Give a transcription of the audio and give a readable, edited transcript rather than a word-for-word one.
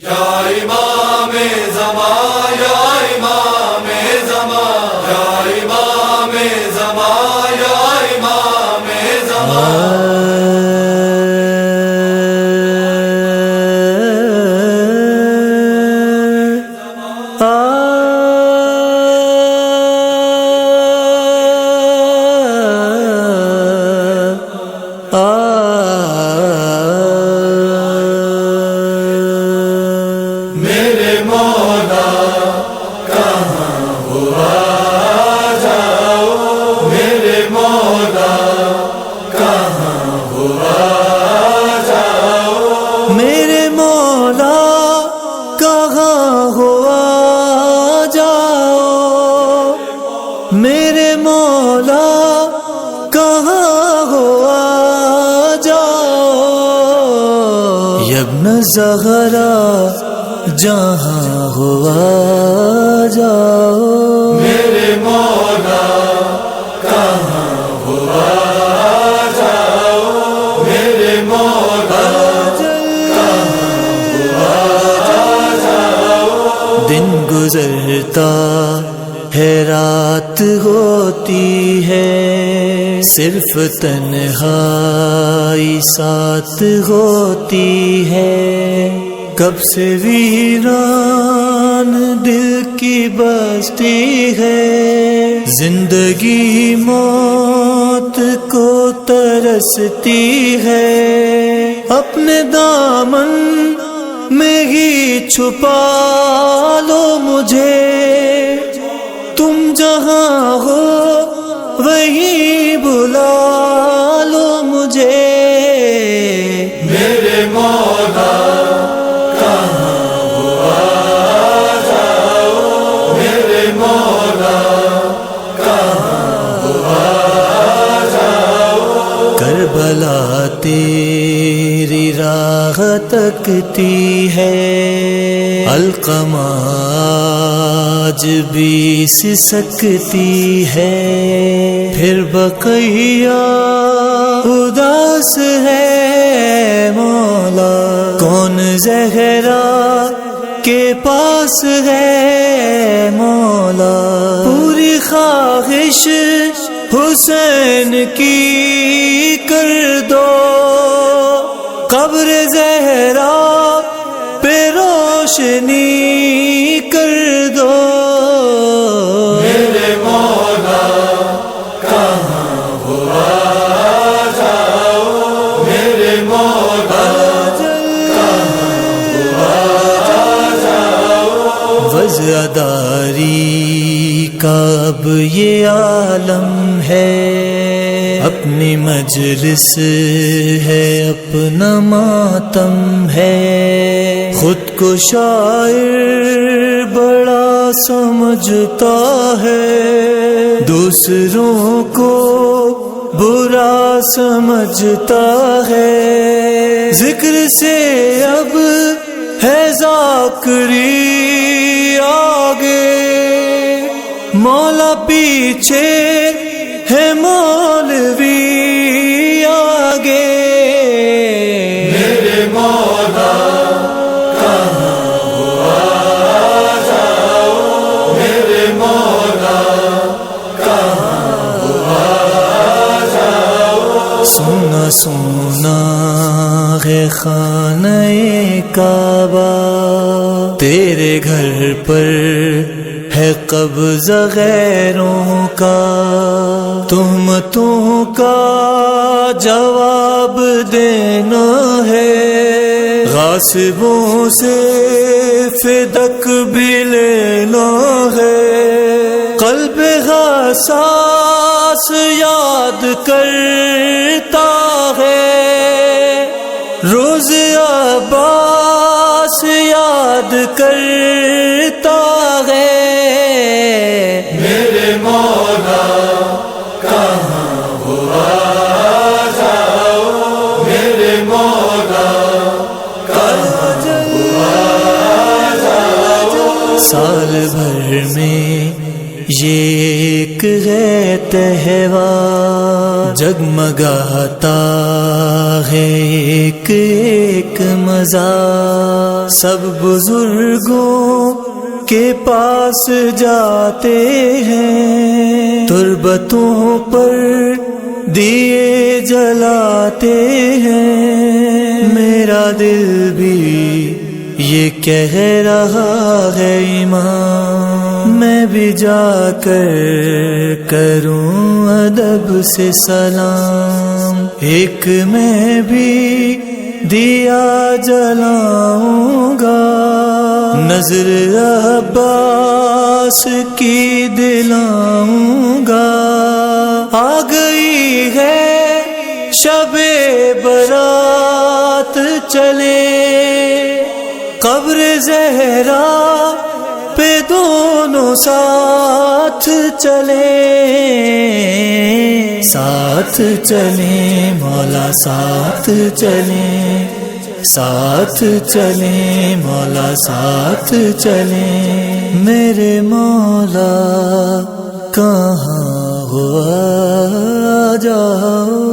یا امام زمان یا امام زمان یا امام زمان یا امام میرے مولا کہاں ہو آ جاؤ، میرے مولا کہاں ہو آ جاؤ، میرے مولا کہاں ہو آ جاؤ، میرے مولا کہاں ہو آ جاؤ، ابن زہرا جہاں ہو آ جاؤ، میرے مولا کہاں ہو آ جاؤ، میرے مولا کہاں ہو آ جاؤ، دن گزرتا ہے رات ہوتی ہے، صرف تنہائی ساتھ ہوتی ہے، کب سے ویران دل کی بستی ہے، زندگی موت کو ترستی ہے، اپنے دامن میں ہی چھپا لو مجھے، تم جہاں ہو وہیں بلا لو مجھے، میرے مولا کہاں ہو آ جاؤ، میرے مولا کہاں ہو آ جاؤ، کربلا تیری راہ تکتی ہے، القمہ آج بھی سسکتی ہے، پھر بقیہ اداس ہے مولا، کون زہرا کے پاس ہے مولا، پوری خواہش حسین کی کر دو، قبر زہرا پہ روشنی کر دو، میرے مولا کہاں ہو آ جاؤ، میرے مولا کہاں ہو آ جاؤ، وزاداری کا اب یہ عالم ہے، اپنی مجلس ہے اپنا ماتم ہے، خود کو شاعر بڑا سمجھتا ہے، دوسروں کو برا سمجھتا ہے، ذکر سے اب ہے ذاکری آگے، مولا پیچھے ہے مولوی آگے، میرے مولا کہاں ہو آ جاؤ، میرے مولا کہاں ہو آ جاؤ، سونا سونا ہے خانہ کعبہ، تیرے گھر پر ہے قبضہ غیروں کا، تہمتوں کا جواب دینا ہے، غاصبوں سے فدک بھی لینا ہے، قلب حساس یاد کرتا ہے، روز عباس یاد کرتا ہے، میرے مولا کہاں ہو آ جاؤ، میرے مولا کہاں ہو آ جاؤ، سال بھر میں یہ ایک ہے تہوار، جگمگاتا ہے ایک ایک مزار، سب بزرگوں کے پاس جاتے ہیں، تربتوں پر دیے جلاتے ہیں، میرا دل بھی یہ کہہ رہا ہے ایمان، میں بھی جا کر کروں ادب سے سلام، ایک میں بھی دیا جلاؤں گا، نظر عباس کی دلاؤں گا، آ گئی ہے شب برات، چلے قبر زہرا پہ دونوں ساتھ چلے، ساتھ چلیں مولا، ساتھ چلیں، ساتھ چلیں مولا، ساتھ چلیں، میرے مولا کہاں ہو آ جاؤ۔